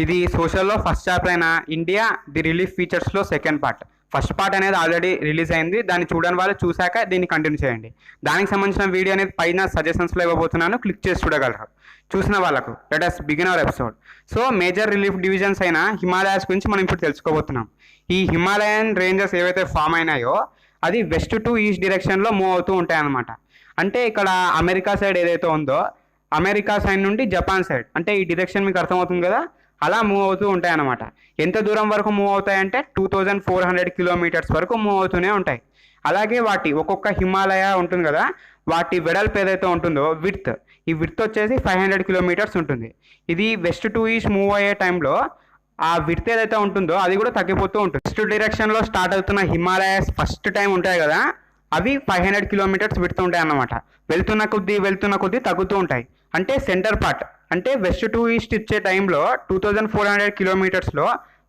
ఇది సోషల్లో first chapter అయిన ఇండియా ది రిలీఫ్ ఫీచర్స్లో సెకండ్ పార్ట్. ఫస్ట్ పార్ట్ అనేది ఆల్రెడీ రిలీజ్ అయింది. దాన్ని చూడని వాళ్ళు చూశాక దీన్ని కంటిన్యూ చేయండి. దానికి సంబంధించిన వీడియో అనేది పైన సజెషన్స్లో ఇవ్వబోతున్నాను, క్లిక్ చేసి చూడగలరు చూసిన వాళ్ళకు. Let us begin our episode. So major relief divisions అయిన హిమాలయాస్ గురించి మనం ఇప్పుడు తెలుసుకోబోతున్నాం. ఈ హిమాలయన్ రేంజెస్ ఏవైతే ఫామ్ అయినాయో అది వెస్ట్ టు ఈస్ట్ డైరెక్షన్లో మూవ్ అవుతూ ఉంటాయన్నమాట. అంటే ఇక్కడ అమెరికా సైడ్ ఏదైతే ఉందో అమెరికా సైడ్ నుండి జపాన్ సైడ్, అంటే ఈ డైరెక్షన్ మీకు అర్థమవుతుంది కదా, అలా మూవ్ అవుతూ ఉంటాయి అన్నమాట. ఎంత దూరం వరకు మూవ్ అవుతాయంటే 2400 కిలోమీటర్స్ వరకు మూవ్ అవుతూనే ఉంటాయి. అలాగే వాటి ఒక్కొక్క హిమాలయ ఉంటుంది కదా, వాటి వెడల్పు ఏదైతే ఉంటుందో ఈ విడ్త్ వచ్చేసి 500 కిలోమీటర్స్ ఉంటుంది. ఇది వెస్ట్ టు ఈస్ట్ మూవ్ అయ్యే టైంలో ఆ విడ్త్ ఏదైతే ఉంటుందో అది కూడా తగ్గిపోతూ ఉంటుంది. వెస్ట్ డైరెక్షన్లో స్టార్ట్ అవుతున్న హిమాలయాస్ ఫస్ట్ టైం ఉంటాయి కదా, అవి 500 కిలోమీటర్స్ విడుతూ ఉంటాయి అన్నమాట. వెళ్తున్న కొద్దీ తగ్గుతూ ఉంటాయి. అంటే సెంటర్ పార్ట్ అంటే వెస్ట్ టు ఈస్ట్ ఇచ్చే టైంలో 2400 కిలోమీటర్స్లో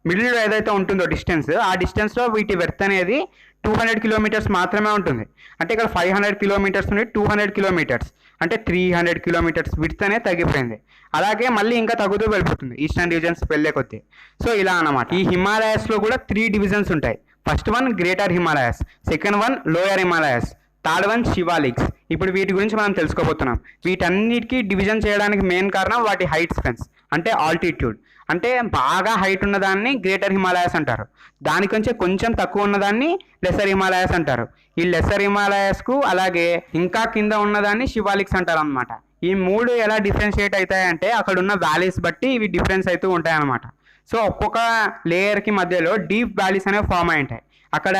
మిడిల్ ఏదైతే ఉంటుందో డిస్టెన్స్, ఆ డిస్టెన్స్లో వీటి వెర్త్ అనేది 200 కిలోమీటర్స్ మాత్రమే ఉంటుంది. అంటే ఇక్కడ 500 కిలోమీటర్స్ నుండి 200 కిలోమీటర్స్ అంటే 300 కిలోమీటర్స్ విడ్త్ అనేది తగ్గిపోయింది. అలాగే మళ్ళీ ఇంకా తగ్గుతూ వెళ్ళిపోతుంది ఈస్టర్న్ డివిజన్స్ వెళ్ళే కొద్దీ. సో ఇలా అన్నమాట. ఈ హిమాలయాస్లో కూడా 3 డివిజన్స్ ఉంటాయి. First one greater Himalayas, second one lower Himalayas, third one Shivaliks. ఇప్పుడు వీటి గురించి మనం తెలుసుకోబోతున్నాం. వీటన్నిటికీ డివిజన్ చేయడానికి మెయిన్ కారణం వాటి హైట్ స్పెన్స్ అంటే ఆల్టిట్యూడ్. అంటే బాగా హైట్ ఉన్నదాన్ని గ్రేటర్ హిమాలయాస్ అంటారు, దానికంటే కొంచెం తక్కువ ఉన్నదాన్ని లెసర్ హిమాలయాస్ అంటారు. ఈ లెసర్ హిమాలయాస్కు అలాగే ఇంకా కింద ఉన్నదాన్ని శివాలిక్స్ అంటారు అన్నమాట. ఈ మూడు ఎలా డిఫరెన్షియేట్ అవుతాయంటే అక్కడ ఉన్న వ్యాలీస్ బట్టి ఇవి డిఫరెన్స్ అవుతూ ఉంటాయి అన్నమాట. సో ఒక్కొక్క లేయర్కి మధ్యలో డీప్ వ్యాలీస్ అనేవి ఫామ్ అయి ఉంటాయి. అక్కడ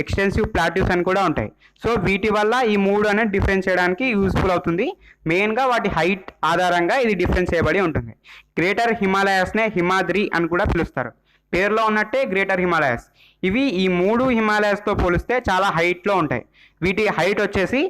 ఎక్స్టెన్సివ్ ప్లాట్యూస్ అని కూడా ఉంటాయి. సో వీటి వల్ల ఈ మూడు అనేది డిఫరెన్స్ చేయడానికి యూస్ఫుల్ అవుతుంది. మెయిన్గా వాటి హైట్ ఆధారంగా ఇది డిఫరెన్స్ చేయబడి ఉంటుంది. గ్రేటర్ హిమాలయాస్నే హిమాద్రి అని కూడా పిలుస్తారు. పేరులో ఉన్నట్టే గ్రేటర్ హిమాలయాస్. ఇవి ఈ మూడు హిమాలయాస్తో పోలిస్తే చాలా హైట్లో ఉంటాయి. వీటి హైట్ వచ్చేసి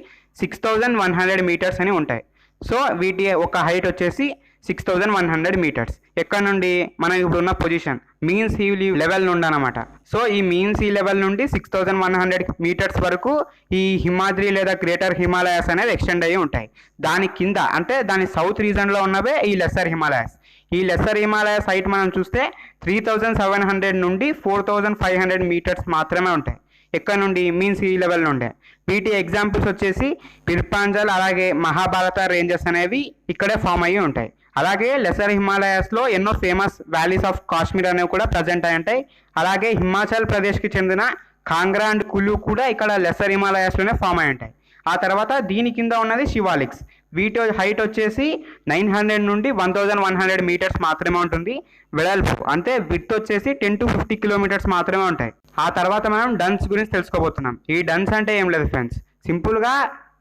6100 మీటర్స్ అని ఉంటాయి. సో వీటి ఒక హైట్ వచ్చేసి 6100 మీటర్స్. ఎక్కడ నుండి మనం ఇప్పుడు ఉన్న పొజిషన్ మీన్ సీ లెవెల్ నుండి అనమాట. సో ఈ మీన్ సీ లెవెల్ నుండి 6100 మీటర్స్ వరకు ఈ హిమాద్రి లేదా గ్రేటర్ హిమాలయాస్ అనేది ఎక్స్టెండ్ అయ్యి ఉంటాయి. దాని కింద అంటే దాని సౌత్ రీజన్లో ఉన్నవే ఈ లెస్సర్ హిమాలయాస్. ఈ లెస్సర్ హిమాలయాస్ హైట్ మనం చూస్తే 3700 నుండి 4500 మీటర్స్ మాత్రమే ఉంటాయి. ఎక్కడ నుండి మీన్ సీ లెవెల్ నుండే. వీటి ఎగ్జాంపుల్స్ వచ్చేసి పిర్పాంజల్ అలాగే మహాభారత రేంజెస్ అనేవి ఇక్కడే ఫామ్ అయ్యి ఉంటాయి. అలాగే లెసర్ హిమాలయాస్లో ఎన్నో ఫేమస్ వ్యాలీస్ ఆఫ్ కాశ్మీర్ అనేవి కూడా ప్రజెంట్ అయి ఉంటాయి. అలాగే హిమాచల్ ప్రదేశ్కి చెందిన కాంగ్రా అండ్ కులు కూడా ఇక్కడ లెసర్ హిమాలయాస్లోనే ఫామ్ అయి ఉంటాయి. ఆ తర్వాత దీని కింద ఉన్నది శివాలిక్స్. వీటి హైట్ వచ్చేసి 900 నుండి 1100 మీటర్స్ మాత్రమే ఉంటుంది. వెడల్పు అంటే విడ్త్ వచ్చేసి 10 to 50 కిలోమీటర్స్ మాత్రమే ఉంటాయి. ఆ తర్వాత మనం డన్స్ గురించి తెలుసుకోబోతున్నాం. ఈ డన్స్ అంటే ఏం లేదు ఫ్రెండ్స్, సింపుల్గా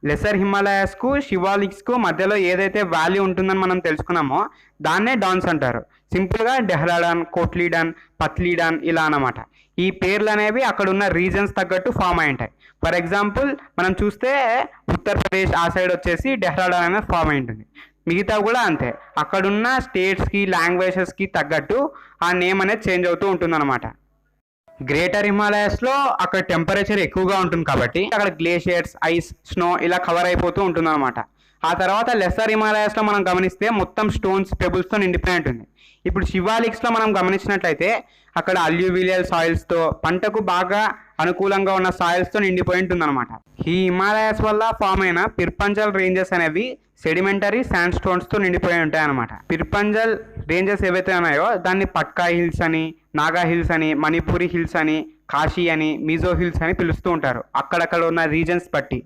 లెసర్ హిమాలయాస్కు శివాలిక్స్కు మధ్యలో ఏదైతే వ్యాలీ ఉంటుందని మనం తెలుసుకున్నామో దాన్నే డాన్స్ అంటారు. సింపుల్గా డెహ్రాడాన్, కోట్లీడాన్, పత్లీడాన్ ఇలా అన్నమాట. ఈ పేర్లు అనేవి అక్కడ ఉన్న రీజన్స్ తగ్గట్టు ఫామ్ అయి ఉంటాయి. ఫర్ ఎగ్జాంపుల్ మనం చూస్తే ఉత్తరప్రదేశ్ ఆ సైడ్ వచ్చేసి డెహ్రాడాన్ అనేది ఫామ్ అయి ఉంటుంది. మిగతా కూడా అంతే, అక్కడున్న స్టేట్స్కి లాంగ్వేజెస్కి తగ్గట్టు ఆ నేమ్ అనేది చేంజ్ అవుతూ ఉంటుందన్నమాట. గ్రేటర్ హిమాలయాస్లో అక్కడ టెంపరేచర్ ఎక్కువగా ఉంటుంది కాబట్టి అక్కడ గ్లేషియర్స్, ఐస్, స్నో ఇలా కవర్ అయిపోతూ ఉంటుందన్నమాట. ఆ తర్వాత లెస్సర్ హిమాలయాస్లో మనం గమనిస్తే మొత్తం స్టోన్స్, పెబుల్స్తో నిండిపోయి ఉంటుంది. ఇప్పుడు శివాలిక్స్లో మనం గమనించినట్లయితే అక్కడ అల్యూవిలియల్ సాయిల్స్తో, పంటకు బాగా అనుకూలంగా ఉన్న సాయిల్స్తో నిండిపోయి ఉంటుంది అనమాట. ఈ హిమాలయాస్ వల్ల ఫామ్ అయిన పిర్పంజల్ రేంజెస్ అనేవి సెడిమెంటరీ శాండ్ స్టోన్స్తో నిండిపోయి ఉంటాయి అన్నమాట. పిర్పంజల్ రేంజెస్ ఏవైతే ఉన్నాయో దాన్ని పట్కా హిల్స్ అని, నాగా హిల్స్ అని, మణిపూరి హిల్స్ అని, కాశీ అని, మిజో హిల్స్ అని పిలుస్తూ ఉంటారు అక్కడక్కడ ఉన్న రీజన్స్ బట్టి.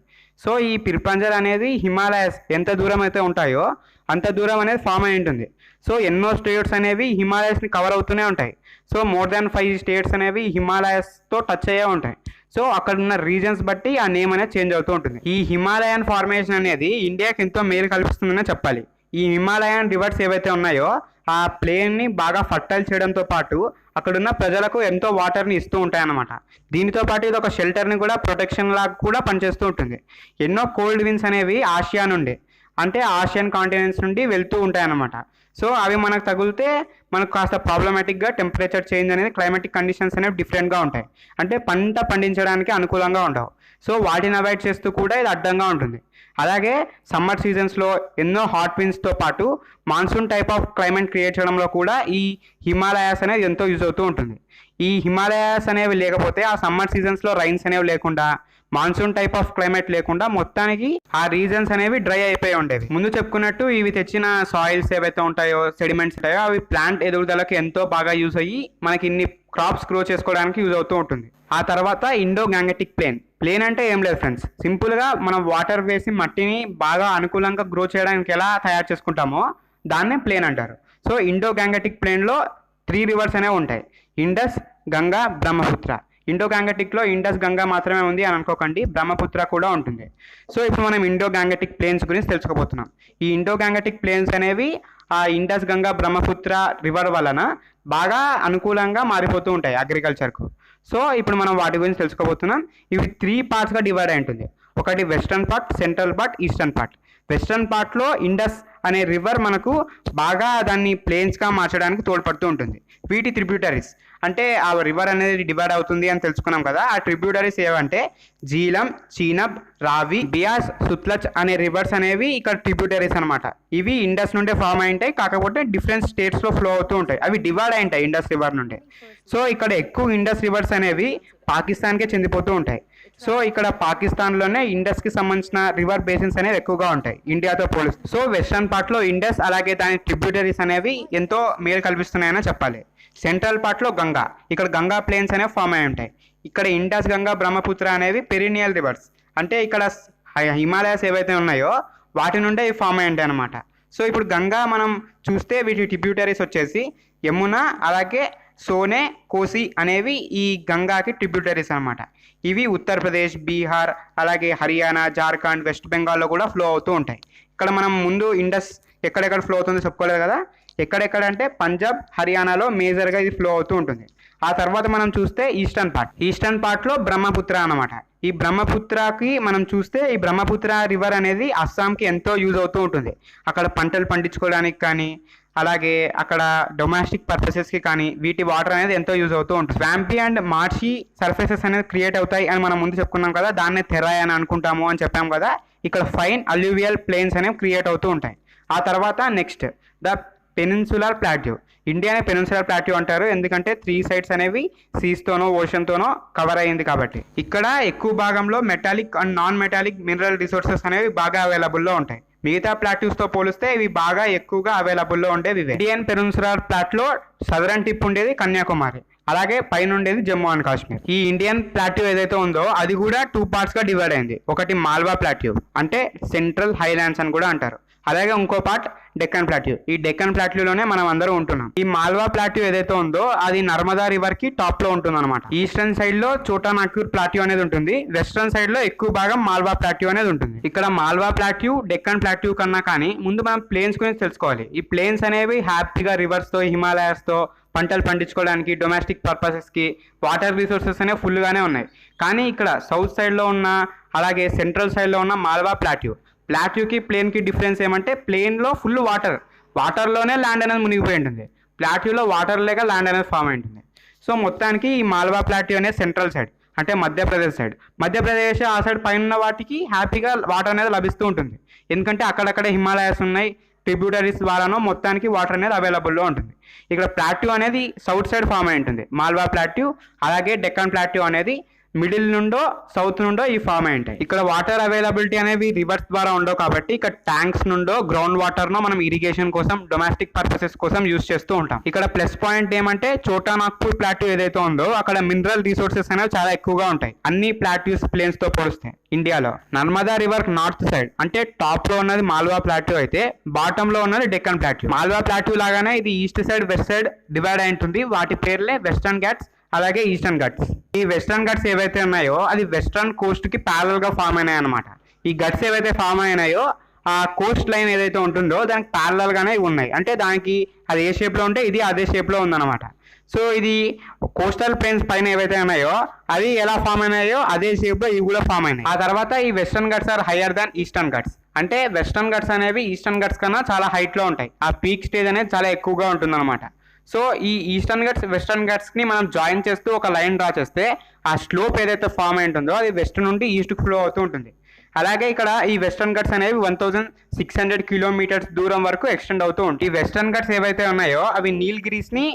సో ఈ పిర్పంజల్ అనేది హిమాలయాస్ ఎంత దూరం అయితే ఉంటాయో అంత దూరం అనేది ఫామ్ అయి ఉంటుంది. సో ఎన్నో స్టేట్స్ అనేవి హిమాలయాస్ని కవర్ అవుతూనే ఉంటాయి. సో మోర్ దాన్ 5 స్టేట్స్ అనేవి హిమాలయాస్తో టచ్ అయ్యే ఉంటాయి. సో అక్కడ ఉన్న రీజన్స్ బట్టి ఆ నేమ్ అనేది చేంజ్ అవుతూ ఉంటుంది. ఈ హిమాలయన్ ఫార్మేషన్ అనేది ఇండియాకి ఎంతో మేలు కల్పిస్తుందనే చెప్పాలి. ఈ హిమాలయన్ రివర్స్ ఏవైతే ఉన్నాయో ఆ ప్లేన్ని బాగా ఫర్టైల్ చేయడంతో పాటు అక్కడున్న ప్రజలకు ఎంతో వాటర్ని ఇస్తూ ఉంటాయన్నమాట. దీనితో పాటు ఇది ఒక షెల్టర్ని కూడా, ప్రొటెక్షన్ లాగా కూడా పనిచేస్తూ ఉంటుంది. ఎన్నో కోల్డ్ విన్స్ అనేవి ఆసియా నుండి అంటే ఆసియన్ కాంటినెంట్స్ నుండి వెళ్తూ ఉంటాయి అన్నమాట. సో అవి మనకు తగిలితే మనకు కాస్త ప్రాబ్లమాటిక్గా టెంపరేచర్ చేంజ్ అనేది క్లైమాటిక్ కండిషన్స్ అనేవి డిఫరెంట్గా ఉంటాయి. అంటే పంట పండించడానికి అనుకూలంగా ఉండవు. సో వాటిని అవాయిడ్ చేస్తూ కూడా ఇది అడ్డంగా ఉంటుంది. అలాగే సమ్మర్ సీజన్స్లో ఎన్నో హాట్ విండ్స్తో పాటు monsoon type of climate create చేయడంలో కూడా ఈ హిమాలయాస్ అనేది ఎంతో యూజ్ అవుతూ ఉంటుంది. ఈ హిమాలయాస్ అనేవి లేకపోతే ఆ సమ్మర్ సీజన్స్లో రైన్స్ అనేవి లేకుండా మాన్సూన్ టైప్ ఆఫ్ క్లైమేట్ లేకుండా మొత్తానికి ఆ రీజన్స్ అనేవి డ్రై అయిపోయి ఉండేవి. ముందు చెప్పుకున్నట్టు ఇవి తెచ్చిన సాయిల్స్ ఏవైతే ఉంటాయో, సెడిమెంట్స్ ఉంటాయో, అవి ప్లాంట్ ఎదుగుదలకి ఎంతో బాగా యూజ్ అయ్యి మనకి ఇన్ని క్రాప్స్ గ్రో చేసుకోవడానికి యూజ్ అవుతూ ఉంటుంది. ఆ తర్వాత ఇండో గ్యాంగెటిక్ ప్లేన్ అంటే ఏం లేదు ఫ్రెండ్స్, సింపుల్గా మనం వాటర్ వేసి మట్టిని బాగా అనుకూలంగా గ్రో చేయడానికి ఎలా తయారు చేసుకుంటామో దాన్నే ప్లేన్ అంటారు. సో ఇండో గ్యాంగెటిక్ ప్లేన్లో 3 రివర్స్ అనేవి ఉంటాయి: ఇండస్, గంగా, బ్రహ్మపుత్ర. ఇండో గ్యాంగెటిక్లో ఇండస్, గంగా మాత్రమే ఉంది అని అనుకోకండి, బ్రహ్మపుత్ర కూడా ఉంటుంది. సో ఇప్పుడు మనం ఇండో గ్యాంగెటిక్ ప్లేన్స్ గురించి తెలుసుకోబోతున్నాం. ఈ ఇండో గ్యాంగెటిక్ ప్లేన్స్ అనేవి ఆ ఇండస్, గంగా, బ్రహ్మపుత్ర రివర్ వలన బాగా అనుకూలంగా మారిపోతూ ఉంటాయి అగ్రికల్చర్కు. సో ఇప్పుడు మనం వాటి గురించి తెలుసుకోబోతున్నాం. ఇవి 3 పార్ట్స్గా డివైడ్ అయి ఉంటుంది. ఒకటి western part, central part, eastern part. Western పార్ట్లో ఇండస్ అనే రివర్ మనకు బాగా దాన్ని ప్లేన్స్గా మార్చడానికి తోడ్పడుతూ ఉంటుంది. వీటి ట్రిబ్యూటరీస్ అంటే ఆ రివర్ అనేది డివైడ్ అవుతుంది అని తెలుసుకున్నాం కదా, ఆ ట్రిబ్యూటరీస్ ఏవంటే జీలం, చీనబ్, రావి, బియాస్, సుత్లచ్ అనే రివర్స్ అనేవి ఇక్కడ ట్రిబ్యూటరీస్ అనమాట. ఇవి ఇండస్ నుండే ఫామ్ అయి ఉంటాయి, కాకపోతే డిఫరెంట్ స్టేట్స్లో ఫ్లో అవుతూ ఉంటాయి. అవి డివైడ్ అయి ఉంటాయి ఇండస్ రివర్ నుండి. సో ఇక్కడ ఎక్కువ ఇండస్ రివర్స్ అనేవి పాకిస్తాన్కే చెందిపోతూ ఉంటాయి. సో ఇక్కడ పాకిస్తాన్లోనే ఇండస్కి సంబంధించిన రివర్ బేసిన్స్ అనేవి ఎక్కువగా ఉంటాయి ఇండియాతో పోలిస్తే. సో వెస్టర్న్ పార్ట్లో ఇండస్ అలాగే దాని ట్రిబ్యూటరీస్ అనేవి ఎంతో మేలు కల్పిస్తున్నాయని చెప్పాలి. సెంట్రల్ పార్ట్లో గంగా, ఇక్కడ గంగా ప్లేన్స్ అనేవి ఫామ్ అయి ఉంటాయి. ఇక్కడ ఇండస్, గంగా, బ్రహ్మపుత్ర అనేవి పెరినియల్ రివర్స్, అంటే ఇక్కడ హిమాలయాస్ ఏవైతే ఉన్నాయో వాటి నుండే ఇవి ఫామ్ అయి ఉంటాయి అనమాట. సో ఇప్పుడు గంగా మనం చూస్తే వీటి ట్రిబ్యూటరీస్ వచ్చేసి యమున, అలాగే సోనే, కోసి అనేవి ఈ గంగాకి ట్రిబ్యూటరీస్ అనమాట. ఇవి ఉత్తరప్రదేశ్, బీహార్, అలాగే హర్యానా, జార్ఖండ్, వెస్ట్ బెంగాల్లో కూడా ఫ్లో అవుతూ ఉంటాయి. ఇక్కడ మనం ముందు ఇండస్ ఎక్కడెక్కడ ఫ్లో అవుతుందో చెప్పుకోలేదు కదా, ఎక్కడెక్కడ అంటే పంజాబ్, హర్యానాలో మేజర్గా ఇది ఫ్లో అవుతూ ఉంటుంది. ఆ తర్వాత మనం చూస్తే ఈస్టర్న్ పార్ట్లో బ్రహ్మపుత్ర అనమాట. ఈ బ్రహ్మపుత్రకి మనం చూస్తే ఈ బ్రహ్మపుత్ర రివర్ అనేది అస్సాంకి ఎంతో యూజ్ అవుతూ ఉంటుంది. అక్కడ పంటలు పండించుకోవడానికి కానీ, అలాగే అక్కడ డొమెస్టిక్ పర్పసెస్కి కానీ వీటి వాటర్ అనేది ఎంతో యూజ్ అవుతూ ఉంటుంది. స్వాంపీ అండ్ మార్షీ సర్ఫేసెస్ అనేది క్రియేట్ అవుతాయి అని మనం ముందు చెప్పుకున్నాం కదా, దాన్నే తెరాయ్ అని అనుకుంటాము అని చెప్పాం కదా. ఇక్కడ ఫైన్ అల్యూవియల్ ప్లేన్స్ అనేవి క్రియేట్ అవుతూ ఉంటాయి. ఆ తర్వాత నెక్స్ట్ ద పెనిన్సులర్ ప్లాట్యూ. ఇండియానే పెనిన్సులర్ ప్లాట్యూ అంటారు, ఎందుకంటే 3 సైడ్స్ అనేవి సీస్తోనో ఓషన్తోనో కవర్ అయ్యింది కాబట్టి. ఇక్కడ ఎక్కువ భాగంలో metallic and non metallic mineral resources అనేవి బాగా అవైలబుల్లో ఉంటాయి. మిగతా ప్లాట్యూస్తో పోలిస్తే ఇవి బాగా ఎక్కువగా అవైలబుల్లో ఉండేవి. ఇండియన్ పెనిన్సులర్ ప్లాట్లో సదరన్ టిప్ ఉండేది కన్యాకుమారి, అలాగే పైన ఉండేది జమ్మూ అండ్ కాశ్మీర్. ఈ ఇండియన్ ప్లాట్యూ ఏదైతే ఉందో అది కూడా 2 పార్ట్స్గా డివైడ్ అయింది. ఒకటి మాల్వా ప్లాట్యూ అంటే సెంట్రల్ హైలాండ్స్ అని కూడా అంటారు, అలాగే ఇంకో పార్ట్ డెక్కన్ ప్లాట్యూ. ఈ డెక్కన్ ప్లాట్యూలోనే మనం అందరూ ఉంటున్నాం. ఈ మాల్వా ప్లాట్యూ ఏదైతే ఉందో అది నర్మదా రివర్ కి టాప్ లో ఉంటుంది అనమాట. ఈస్టర్న్ సైడ్ లో చోటా నాగ్పూర్ ప్లాట్యూ అనేది ఉంటుంది, వెస్టర్న్ సైడ్ లో ఎక్కువ భాగం మాల్వా ప్లాట్యూ అనేది ఉంటుంది. ఇక్కడ మాల్వా ప్లాట్యూ డెక్కన్ ప్లాట్యూ కన్నా కానీ ముందు మనం ప్లేన్స్ గురించి తెలుసుకోవాలి. ఈ ప్లేన్స్ అనేవి హ్యాపీగా రివర్స్ తో, హిమాలయాస్ తో పంటలు పండించుకోవడానికి, డొమెస్టిక్ పర్పసెస్కి వాటర్ రిసోర్సెస్ అనేవి ఫుల్గానే ఉన్నాయి. కానీ ఇక్కడ సౌత్ సైడ్లో ఉన్న, అలాగే సెంట్రల్ సైడ్లో ఉన్న మాల్వా ప్లాట్యూకి ప్లేన్కి డిఫరెన్స్ ఏమంటే ప్లేన్లో ఫుల్ వాటర్లోనే ల్యాండ్ అనేది మునిగిపోయి ఉంటుంది, ప్లాట్యూలో వాటర్ లేక ల్యాండ్ అనేది ఫామ్ అయి ఉంటుంది. సో మొత్తానికి ఈ మాల్వా ప్లాట్యూ అనేది సెంట్రల్ సైడ్ అంటే మధ్యప్రదేశ్ ఆ సైడ్ పైన వాటికి హ్యాపీగా వాటర్ అనేది లభిస్తూ ఉంటుంది, ఎందుకంటే అక్కడక్కడ హిమాలయాస్ ఉన్నాయి, ట్రిబ్యూటరీస్ ద్వారానో మొత్తానికి వాటర్ అనేది అవైలబుల్లో ఉంటుంది. ఇక్కడ ప్లాట్యూ అనేది సౌత్ సైడ్ ఫామ్ అయి ఉంటుంది, మాల్వా ప్లాట్యూ, అలాగే డెక్కన్ ప్లాట్యూ అనేది మిడిల్ నుండో సౌత్ నుండో ఈ ఫామ్ అయి ఉంటాయి. ఇక్కడ వాటర్ అవైలబిలిటీ అనేవి రివర్స్ ద్వారా ఉండవు కాబట్టి ఇక్కడ ట్యాంక్స్ నుండో గ్రౌండ్ వాటర్ నో మనం ఇరిగేషన్ కోసం, డొమెస్టిక్ పర్పసెస్ కోసం యూజ్ చేస్తూ ఉంటాం. ఇక్కడ ప్లస్ పాయింట్ ఏమంటే చోటా నాగ్పూర్ ప్లాట్యూ ఏదైతే ఉందో అక్కడ మినరల్ రిసోర్సెస్ అనేవి చాలా ఎక్కువగా ఉంటాయి అన్ని ప్లాట్యూస్ ప్లేన్స్ తో పోలిస్తే. ఇండియాలో నర్మదా రివర్ నార్త్ సైడ్ అంటే టాప్ లో ఉన్నది మాల్వా ప్లాట్యూ అయితే బాటమ్ లో ఉన్నది డెక్కన్ ప్లాట్యూ. మాల్వా ప్లాట్యూ లాగానే ఇది east side west side divide అయి ఉంటుంది. వాటి పేర్లే వెస్టర్న్ ఘాట్స్ అలాగే ఈస్టర్న్ ఘాట్స్. ఈ వెస్టర్న్ ఘాట్స్ ఏవైతే ఉన్నాయో అది వెస్టర్న్ కోస్ట్ కి ప్యారల్ గా ఫామ్ అయినాయి అనమాట. ఈ ఘాట్స్ ఏవైతే ఫామ్ అయినాయో ఆ కోస్ట్ లైన్ ఏదైతే ఉంటుందో దానికి ప్యారలల్ గానే ఉన్నాయి, అంటే దానికి అది ఏ షేప్ లో ఉంటే ఇది అదే షేప్ లో ఉందన్నమాట. సో ఇది కోస్టల్ ప్లేన్స్ పైన ఏవైతే ఉన్నాయో అవి ఎలా ఫామ్ అయినాయో అదే షేప్లో ఇవి కూడా ఫామ్ అయినాయి. ఆ తర్వాత ఈ Western Ghats are higher than Eastern Ghats. అంటే వెస్టర్న్ ఘట్స్ అనేవి ఈస్టర్న్ ఘట్స్ కన్నా చాలా హైట్లో ఉంటాయి. ఆ పీక్ స్టేజ్ అనేది చాలా ఎక్కువగా ఉంటుందన్నమాట. సో ఈ ఈస్టర్న్ ఘట్స్ వెస్టర్న్ ఘట్స్ని మనం జాయిన్ చేస్తూ ఒక లైన్ డ్రా చేస్తే ఆ స్లోప్ ఏదైతే ఫామ్ అయి ఉంటుందో అది వెస్ట్ నుండి ఈస్ట్కి ఫ్లో అవుతూ ఉంటుంది. అలాగే ఇక్కడ ఈ వెస్టర్న్ ఘట్స్ అనేవి 1600 కిలోమీటర్స్ దూరం వరకు ఎక్స్టెండ్ అవుతూ ఉంటాయి. ఈ వెస్టర్న్ ఘట్స్ ఏవైతే ఉన్నాయో అవి నీల్గిరీస్ని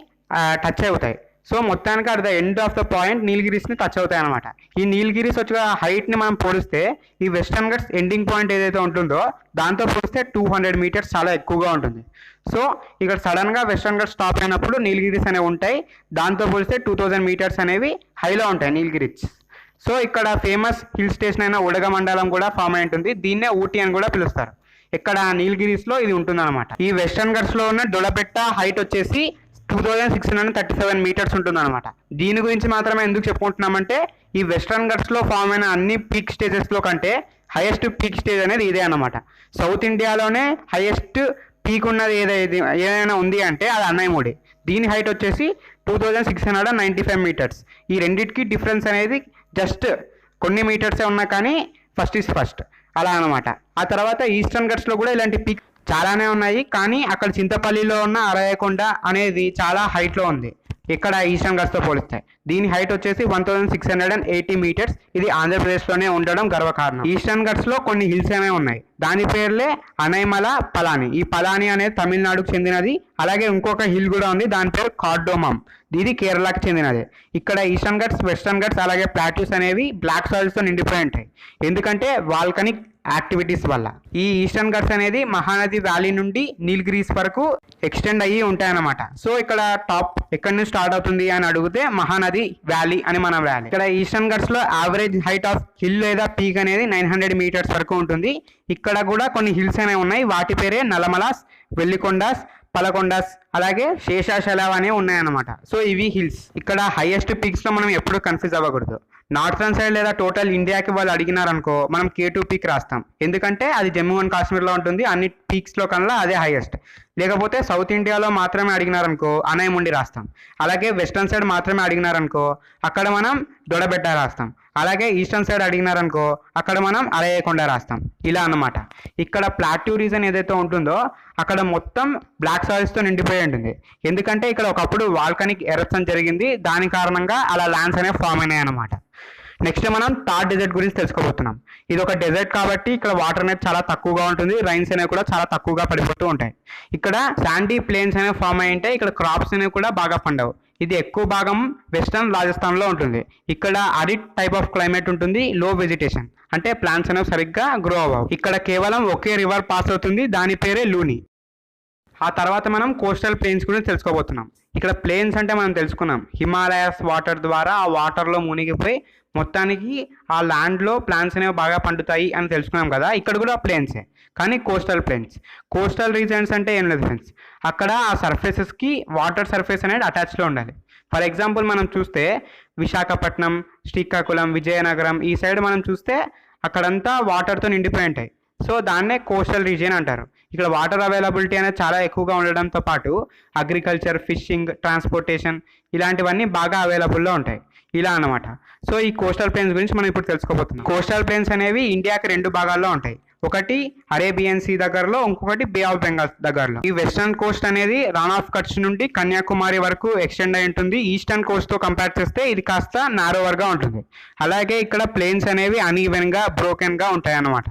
టచ్ అవుతాయి. సో మొత్తానికి at the end of the point నీల్గిరీస్ని టచ్ అవుతాయి అనమాట. ఈ నీల్గిరీస్ వచ్చే హైట్ని మనం పోలిస్తే ఈ వెస్టర్న్ ఘట్స్ ఎండింగ్ పాయింట్ ఏదైతే ఉంటుందో దాంతో పోలిస్తే 200 మీటర్స్ చాలా ఎక్కువగా ఉంటుంది. సో ఇక్కడ సడన్గా వెస్టర్న్ ఘట్స్ స్టాప్ అయినప్పుడు నీల్గిరీస్ అనేవి ఉంటాయి. దాంతో పోలిస్తే 2000 మీటర్స్ అనేవి హైలో ఉంటాయి నీల్గిరీస్. సో ఇక్కడ ఫేమస్ హిల్ స్టేషన్ అయిన ఉడగమండలం కూడా ఫామ్ అయి ఉంటుంది. దీన్నే ఊటీ అని కూడా పిలుస్తారు. ఇక్కడ నీల్గిరీస్లో ఇది ఉంటుందన్నమాట. ఈ వెస్టర్న్ ఘట్స్లో ఉన్న దొడబెట్ట హైట్ వచ్చేసి 2637 మీటర్స్ ఉంటుందన్నమాట. దీని గురించి మాత్రమే ఎందుకు చెప్పుకుంటున్నామంటే ఈ వెస్టర్న్ ఘట్స్లో ఫామ్ అయిన అన్ని పీక్ స్టేజెస్లో కంటే హైయెస్ట్ పీక్ స్టేజ్ అనేది ఇదే అనమాట. సౌత్ ఇండియాలోనే హైయెస్ట్ పీక్ ఉన్నది ఏదైనా ఉంది అంటే అది అన్నయ్యమూడి. దీని హైట్ వచ్చేసి 2695 మీటర్స్. ఈ రెండింటికి డిఫరెన్స్ అనేది జస్ట్ కొన్ని మీటర్సే ఉన్నా కానీ ఫస్ట్ ఈజ్ ఫస్ట్ అలా అనమాట. ఆ తర్వాత ఈస్టర్న్ ఘట్స్లో కూడా ఇలాంటి పీక్ చాలానే ఉన్నాయి. కానీ అక్కడ చింతపల్లిలో ఉన్న అరయకొండ అనేది చాలా హైట్లో ఉంది ఇక్కడ ఈస్టర్న్ ఘట్స్తో పోలిస్తే. దీని హైట్ వచ్చేసి 1680 మీటర్స్. ఇది ఆంధ్రప్రదేశ్లోనే ఉండడం గర్వకారణం. ఈస్టర్న్ ఘట్స్లో కొన్ని హిల్స్ అనేవి ఉన్నాయి. దాని పేర్లే అనైమల, పలాని. ఈ పలాని అనేది తమిళనాడుకు చెందినది. అలాగే ఇంకొక హిల్ కూడా ఉంది, దాని పేరు కార్డోమం. ఇది కేరళకి చెందినది. ఇక్కడ ఈస్టర్న్ ఘట్స్, వెస్టర్న్ ఘట్స్ అలాగే ప్లాట్యూస్ అనేవి బ్లాక్ సాయిల్స్తో నిండిపోయి ఉంటాయి. ఎందుకంటే వాల్కనిక్ యాక్టివిటీస్ వల్ల. ఈ ఈస్టర్న్ ఘట్స్ అనేది మహానది వ్యాలీ నుండి నీల్గిరీస్ వరకు ఎక్స్టెండ్ అయ్యి ఉంటాయన్నమాట. సో ఇక్కడ టాప్ ఎక్కడి నుంచి స్టార్ట్ అవుతుంది అని అడిగితే మహానది వ్యాలీ అని మనం వ్యాలీ. ఇక్కడ ఈస్టర్న్ ఘట్స్ లో యావరేజ్ హైట్ ఆఫ్ హిల్ లేదా పీక్ అనేది 900 మీటర్స్ వరకు ఉంటుంది. ఇక్కడ కూడా కొన్ని హిల్స్ అనేవి ఉన్నాయి. వాటి పేరే నల్లమలాస్, వెల్లికొండాస్, పలకొండాస్ అలాగే శేషాచలం అనేవి ఉన్నాయన్నమాట. సో ఇవి హిల్స్. ఇక్కడ హైయెస్ట్ పీక్స్ లో మనం ఎప్పుడు కన్ఫ్యూజ్ అవ్వకూడదు. నార్థన్ సైడ్ లేదా టోటల్ ఇండియాకి వాళ్ళు అడిగినారనుకో మనం K2 పీక్ రాస్తాం. ఎందుకంటే అది జమ్మూ అండ్ కాశ్మీర్లో ఉంటుంది. అన్ని పీక్స్లో కన్నా అదే హైయెస్ట్. లేకపోతే సౌత్ ఇండియాలో మాత్రమే అడిగినారనుకో అనైముండి రాస్తాం. అలాగే వెస్టర్న్ సైడ్ మాత్రమే అడిగినారనుకో అక్కడ మనం దొడబెట్ట రాస్తాం. అలాగే ఈస్టర్న్ సైడ్ అడిగినారనుకో అక్కడ మనం అరయకొండ రాస్తాం. ఇలా అన్నమాట. ఇక్కడ ప్లాట్యూ రీజన్ ఏదైతే ఉంటుందో అక్కడ మొత్తం బ్లాక్ సాయిల్స్తో నిండిపోయి ఉంటుంది. ఎందుకంటే ఇక్కడ ఒకప్పుడు వాల్కనిక్ ఎరప్షన్ జరిగింది. దాని కారణంగా అలా ల్యాండ్స్ అనేవి ఫామ్ అయినాయి అన్నమాట. నెక్స్ట్ మనం థార్ డెజర్ట్ గురించి తెలుసుకోబోతున్నాం. ఇది ఒక డెజర్ట్ కాబట్టి ఇక్కడ వాటర్ అనేది చాలా తక్కువగా ఉంటుంది. రైన్స్ అనేవి కూడా చాలా తక్కువగా పడిపోతూ ఉంటాయి. ఇక్కడ శాండీ ప్లేన్స్ అనేవి ఫామ్ అయి ఉంటాయి. ఇక్కడ క్రాప్స్ అనేవి కూడా బాగా పండవు. ఇది ఎక్కువ భాగం వెస్టర్న్ రాజస్థాన్లో ఉంటుంది. ఇక్కడ అరిడ్ టైప్ ఆఫ్ క్లైమేట్ ఉంటుంది. లో వెజిటేషన్ అంటే ప్లాంట్స్ అనేవి సరిగ్గా గ్రో అవ్వవు. ఇక్కడ కేవలం ఒకే రివర్ పాస్ అవుతుంది, దాని పేరే లూని. ఆ తర్వాత మనం కోస్టల్ ప్లేన్స్ గురించి తెలుసుకోబోతున్నాం. ఇక్కడ ప్లేన్స్ అంటే మనం తెలుసుకున్నాం హిమాలయస్ వాటర్ ద్వారా ఆ వాటర్లో మునిగిపోయి మొత్తానికి ఆ ల్యాండ్లో ప్లాంట్స్ అనేవి బాగా పండుతాయి అని తెలుసుకున్నాం కదా. ఇక్కడ కూడా ప్లేన్సే కానీ కోస్టల్ ప్లేన్స్. కోస్టల్ రీజన్స్ అంటే ఏం లేదు ఫ్రెండ్స్, అక్కడ ఆ సర్ఫేసెస్కి వాటర్ సర్ఫేస్ అనేది అటాచ్లో ఉండాలి. ఫర్ ఎగ్జాంపుల్ మనం చూస్తే విశాఖపట్నం, శ్రీకాకుళం, విజయనగరం ఈ సైడ్ మనం చూస్తే అక్కడంతా వాటర్తో నిండిపోయి ఉంటాయి. సో దాన్నే కోస్టల్ రీజియన్ అంటారు. ఇక్కడ వాటర్ అవైలబిలిటీ అనేది చాలా ఎక్కువగా ఉండడంతో పాటు అగ్రికల్చర్, ఫిషింగ్, ట్రాన్స్పోర్టేషన్ ఇలాంటివన్నీ బాగా అవైలబుల్లో ఉంటాయి. ఇలా అన్నమాట. సో ఈ కోస్టల్ ప్లేన్స్ గురించి మనం ఇప్పుడు తెలుసుకోబోతున్నాం. కోస్టల్ ప్లేన్స్ అనేవి ఇండియాకి 2 భాగాల్లో ఉంటాయి. ఒకటి అరేబియన్ సీ దగ్గరలో, ఇంకొకటి బే ఆఫ్ బెంగాల్ దగ్గరలో. ఈ వెస్టర్న్ కోస్ట్ అనేది రాన్ ఆఫ్ కచ్ నుండి కన్యాకుమారి వరకు ఎక్స్టెండ్ అయి ఉంటుంది. ఈస్టర్న్ కోస్ట్ తో కంపేర్ చేస్తే ఇది కాస్త నారోవర్ గా ఉంటుంది. అలాగే ఇక్కడ ప్లేన్స్ అనేవి అన్ఈవెన్ గా, బ్రోకెన్ గా ఉంటాయి అన్నమాట.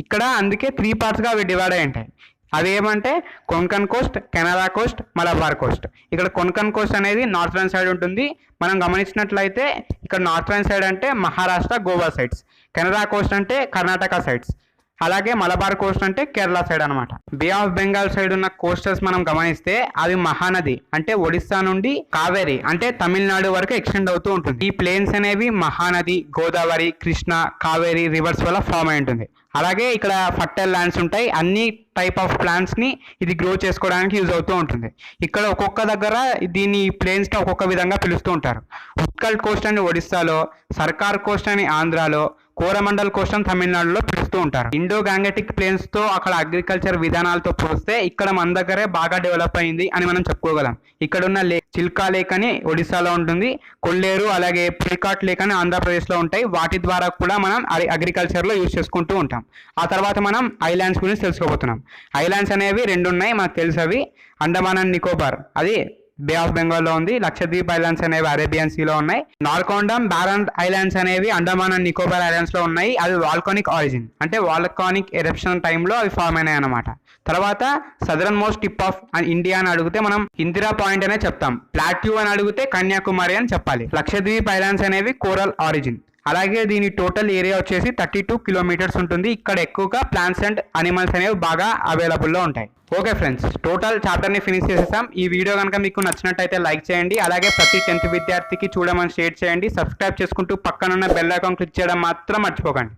ఇక్కడ అందుకే 3 పార్ట్స్ గా అవి డివైడ్ అయి ఉంటాయి. అదేమంటే Konkan Coast, Canara Coast, Malabar Coast. ఇక్కడ కొంకన్ కోస్ట్ అనేది నార్థరన్ సైడ్ ఉంటుంది. మనం గమనించినట్లయితే ఇక్కడ నార్థరన్ సైడ్ అంటే మహారాష్ట్ర, గోవా సైడ్స్, కెనరా కోస్ట్ అంటే కర్ణాటక సైడ్స్, అలాగే మలబార్ కోస్ట్ అంటే కేరళ సైడ్ అనమాట. బే ఆఫ్ బెంగాల్ సైడ్ ఉన్న కోస్టర్స్ మనం గమనిస్తే అవి మహానది అంటే ఒడిస్సా నుండి కావేరి అంటే తమిళనాడు వరకు ఎక్స్టెండ్ అవుతూ ఉంటుంది. ఈ ప్లేన్స్ అనేవి మహానది, గోదావరి, కృష్ణ, కావేరి రివర్స్ వల్ల ఫామ్ అయి ఉంటుంది. అలాగే ఇక్కడ ఫర్టైల్ ల్యాండ్స్ ఉంటాయి. అన్ని టైప్ ఆఫ్ ప్లాంట్స్ ని ఇది గ్రో చేసుకోవడానికి యూజ్ అవుతూ ఉంటుంది. ఇక్కడ ఒక్కొక్క దగ్గర దీన్ని ప్లేన్స్ ని ఒక్కొక్క విధంగా పిలుస్తూ ఉంటారు. ఉత్కల్ కోస్ట్ అని ఒడిస్సాలో, సర్కార్ కోస్ట్ అని ఆంధ్రాలో, కోరమండల్ కోసం తమిళనాడులో పిలుస్తూ ఉంటారు. ఇండో గాంగెటిక్ ప్లేన్స్ తో అక్కడ అగ్రికల్చర్ విధానాలతో పోలిస్తే ఇక్కడ మన దగ్గరే బాగా డెవలప్ అయింది అని మనం చెప్పుకోగలం. ఇక్కడ ఉన్న చిల్కా లేక్ అని ఒడిశాలో ఉంటుంది, కొల్లేరు అలాగే పులికాట్ లేక్ అని ఆంధ్రప్రదేశ్లో ఉంటాయి. వాటి ద్వారా కూడా మనం అగ్రికల్చర్లో యూజ్ చేసుకుంటూ ఉంటాం. ఆ తర్వాత మనం ఐలాండ్స్ గురించి తెలుసుకోబోతున్నాం. ఐలాండ్స్ అనేవి రెండు ఉన్నాయి మనకు తెలుసు. అవి అండమాన్ అండ్ నికోబార్, అది బే ఆఫ్ బెంగాల్లో ఉంది. లక్షద్వీప్ ఐలాండ్స్ అనేవి అరేబియన్ సీలో ఉన్నాయి. నార్కాండమ్ బారన్ ఐలాండ్స్ అనేవి అండమాన్ అండ్ నికోబార్ ఐలాండ్స్ లో ఉన్నాయి. అవి వాల్కానిక్ ఆరిజిన్, అంటే వాల్కానిక్ ఎరప్షన్ టైంలో అవి ఫామ్ అయినాయి అన్నమాట. తర్వాత southern most tip of India అని అడిగితే మనం ఇందిరా పాయింట్ అనే చెప్తాం. ప్లాట్యూ అని అడిగితే కన్యాకుమారి అని చెప్పాలి. లక్షద్వీప్ ఐలాండ్స్ అనేవి కోరల్ ఆరిజిన్. అలాగే దీని టోటల్ ఏరియా వచ్చేసి 32 కిలోమీటర్స్ ఉంటుంది. ఇక్కడ ఎక్కువగా ప్లాంట్స్ అండ్ అనిమల్స్ అనేవి బాగా అవైలబుల్లో ఉంటాయి. ఓకే ఫ్రెండ్స్, టోటల్ చాప్టర్ని ఫినిష్ చేసేసాం. ఈ వీడియో కనుక మీకు నచ్చినట్టయితే లైక్ చేయండి. అలాగే ప్రతి 10th విద్యార్థికి చూడమని షేర్ చేయండి. సబ్స్క్రైబ్ చేసుకుంటూ పక్కనున్న బెల్ ఐకాన్ క్లిక్ చేయడం మాత్రం మర్చిపోకండి.